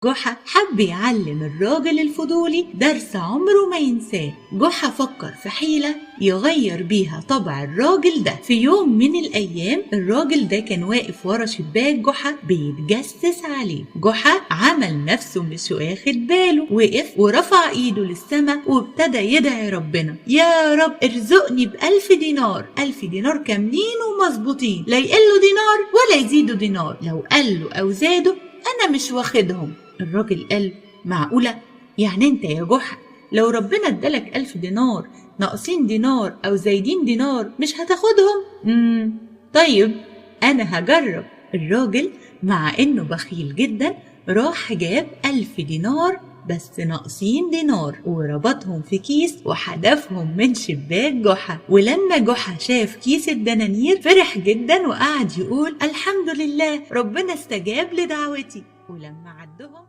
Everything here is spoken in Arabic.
جحا حب يعلم الراجل الفضولي درس عمره ما ينساه. جحا فكر في حيلة يغير بيها طبع الراجل ده. في يوم من الأيام الراجل ده كان واقف ورا شباك جحا بيتجسس عليه. جحا عمل نفسه مش واخد باله، وقف ورفع ايده للسما وابتدى يدعي ربنا: يا رب ارزقني ب1000 دينار، 1000 دينار كاملين ومظبوطين، لا يقلوا دينار ولا يزيدوا دينار، لو قلوا أو زادوا أنا مش واخدهم. الراجل قال: معقولة؟ يعني انت يا جحا لو ربنا ادالك 1000 دينار ناقصين دينار او زايدين دينار مش هتاخدهم؟ طيب انا هجرب. الراجل مع انه بخيل جدا راح جاب 1000 دينار بس ناقصين دينار، وربطهم في كيس وحدفهم من شباك جحا. ولما جحا شاف كيس الدنانير فرح جدا وقعد يقول: الحمد لله ربنا استجاب لدعوتي. ولما عدهم